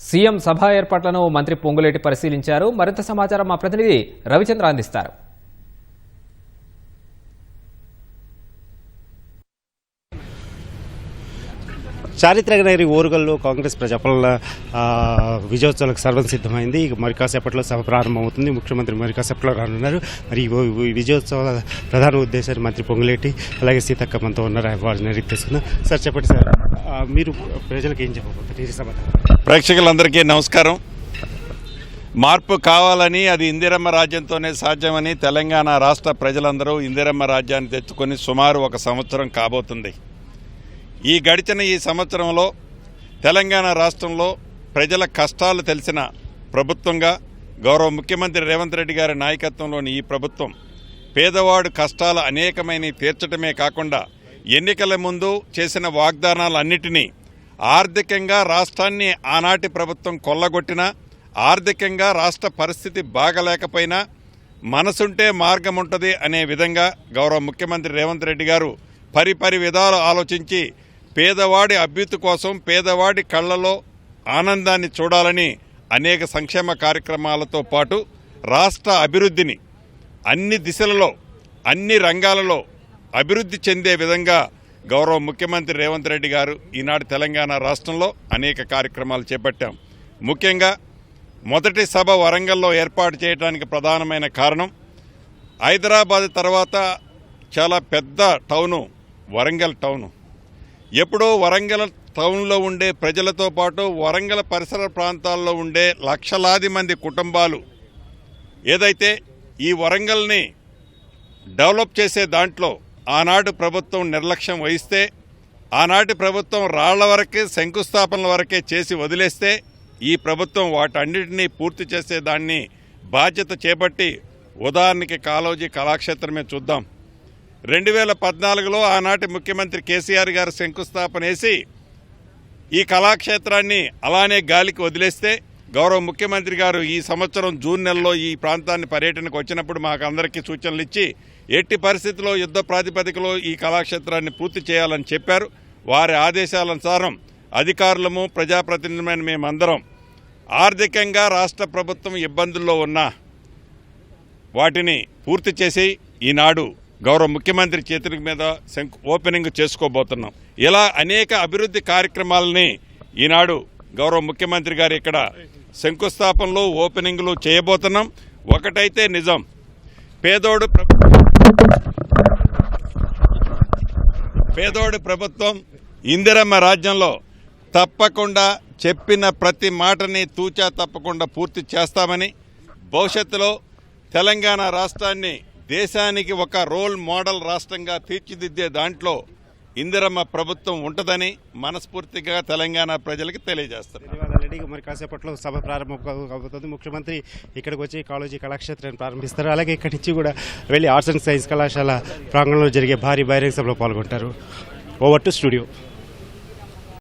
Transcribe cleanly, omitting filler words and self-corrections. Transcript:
CM సభ ఏర్పాట్లను మంత్రి పొంగులేటి పరిశీలించారు. మరింత సమాచారం మా ప్రతినిధి రవిచంద్ర అందిస్తారు. చారిత్రక నగరి ఓరుగల్లో కాంగ్రెస్ ప్రజాపాలన విజయోత్సవాలకు సర్వం సిద్ధమైంది. మరి కాసేపట్లో సభ ప్రారంభమవుతుంది. ముఖ్యమంత్రి మరి కాసేపట్లో రానున్నారు. మరి ఈ విజయోత్సవాల ప్రధాన ఉద్దేశాన్ని మంత్రి పొంగులేటి అలాగే సీతక్క మనతో ఉన్నారు. వారిని అడిగి తెలుసుకుందాం. సార్ చెప్పండి సార్, మీరు ప్రజలకు ఏం చెప్పబోతున్నారు ఈ సమాధానం? ప్రేక్షకులందరికీ నమస్కారం. మార్పు కావాలని అది ఇందిరమ్మ రాజ్యంతోనే సాధ్యమని తెలంగాణ రాష్ట్ర ప్రజలందరూ ఇందిరమ్మ రాజ్యాన్ని తెచ్చుకొని సుమారు 1 సంవత్సరం కాబోతుంది. ఈ గడిచిన ఈ సంవత్సరంలో తెలంగాణ రాష్ట్రంలో ప్రజల కష్టాలు తెలిసిన ప్రభుత్వంగా గౌరవ ముఖ్యమంత్రి రేవంత్ రెడ్డి గారి నాయకత్వంలోని ఈ ప్రభుత్వం పేదవాడు కష్టాలు అనేకమైనవి తీర్చడమే కాకుండా ఎన్నికల ముందు చేసిన వాగ్దానాలన్నిటినీ ఆర్థికంగా రాష్ట్రాన్ని ఆనాటి ప్రభుత్వం కొల్లగొట్టినా, ఆర్థికంగా రాష్ట్ర పరిస్థితి బాగలేకపోయినా మనసుంటే మార్గం ఉంటుంది అనే విధంగా గౌరవ ముఖ్యమంత్రి రేవంత్ రెడ్డి గారు పరిపరి విధాలు ఆలోచించి పేదవాడి అభ్యున్నతి కోసం, పేదవాడి కళ్లలో ఆనందాన్ని చూడాలని అనేక సంక్షేమ కార్యక్రమాలతో పాటు రాష్ట్ర అభివృద్ధిని అన్ని దిశలలో అన్ని రంగాలలో అభివృద్ధి చెందే విధంగా గౌరవ ముఖ్యమంత్రి రేవంత్ రెడ్డి గారు ఈనాడు తెలంగాణ రాష్ట్రంలో అనేక కార్యక్రమాలు చేపట్టాం. ముఖ్యంగా మొదటి సభ వరంగల్లో ఏర్పాటు చేయడానికి ప్రధానమైన కారణం హైదరాబాద్ తర్వాత చాలా పెద్ద టౌను వరంగల్ టౌను. ఎప్పుడో వరంగల్ టౌన్లో ఉండే ప్రజలతో పాటు వరంగల్ పరిసర ప్రాంతాల్లో ఉండే లక్షలాది మంది కుటుంబాలు ఏదైతే ఈ వరంగల్ని డెవలప్ చేసే దాంట్లో ఆనాటి ప్రభుత్వం నిర్లక్ష్యం వహిస్తే, ఆనాటి ప్రభుత్వం రాళ్ల వరకే శంకుస్థాపనల వరకే చేసి వదిలేస్తే ఈ ప్రభుత్వం వాటన్నిటినీ పూర్తి చేసే దాన్ని బాధ్యత చేపట్టి, ఉదాహరణకి కాళోజీ కళాక్షేత్రమే చూద్దాం. 2014లో ఆనాటి ముఖ్యమంత్రి కేసీఆర్ గారు శంకుస్థాపన వేసి ఈ కళాక్షేత్రాన్ని అలానే గాలికి వదిలేస్తే గౌరవ ముఖ్యమంత్రి గారు ఈ సంవత్సరం జూన్ నెలలో ఈ ప్రాంతాన్ని పర్యటనకు వచ్చినప్పుడు మాకు అందరికీ సూచనలు ఇచ్చి ఎట్టి పరిస్థితుల్లో యుద్ధ ప్రాతిపదికలో ఈ కళాక్షేత్రాన్ని పూర్తి చేయాలని చెప్పారు. వారి ఆదేశాలనుసారం అధికారులము ప్రజాప్రతినిధులమైన మేమందరం ఆర్థికంగా రాష్ట్ర ప్రభుత్వం ఇబ్బందుల్లో ఉన్నా వాటిని పూర్తి చేసి ఈనాడు గౌరవ ముఖ్యమంత్రి చేతుల మీద ఓపెనింగ్ చేసుకోబోతున్నాం. ఇలా అనేక అభివృద్ధి కార్యక్రమాలని ఈనాడు గౌరవ ముఖ్యమంత్రి గారు ఇక్కడ శంకుస్థాపనలు ఓపెనింగ్లు చేయబోతున్నాం. ఒకటైతే నిజం, పేదోడు ప్రభుత్వం ఇందిరమ్మ రాజ్యంలో తప్పకుండా చెప్పిన ప్రతి మాటని తూచా తప్పకుండా పూర్తి చేస్తామని, భవిష్యత్తులో తెలంగాణ రాష్ట్రాన్ని దేశానికి ఒక రోల్ మోడల్ రాష్ట్రంగా తీర్చిదిద్దే దాంట్లో ఇందిరమ్మ ప్రభుత్వం ఉంటుందని మనస్ఫూర్తిగా తెలంగాణ ప్రజలకు తెలియజేస్తారు. మరి కాసేపట్లో సభ ప్రారంభం అవుతుంది. ముఖ్యమంత్రి ఇక్కడికి వచ్చి కాళోజీ కళాక్షేత్రాన్ని ప్రారంభిస్తారు. అలాగే ఇక్కడి నుంచి కూడా వెళ్ళి ఆర్ట్స్ అండ్ సైన్స్ కళాశాల ప్రాంగణంలో జరిగే భారీ బహిరంగ సభలో పాల్గొంటారు. Over to studio.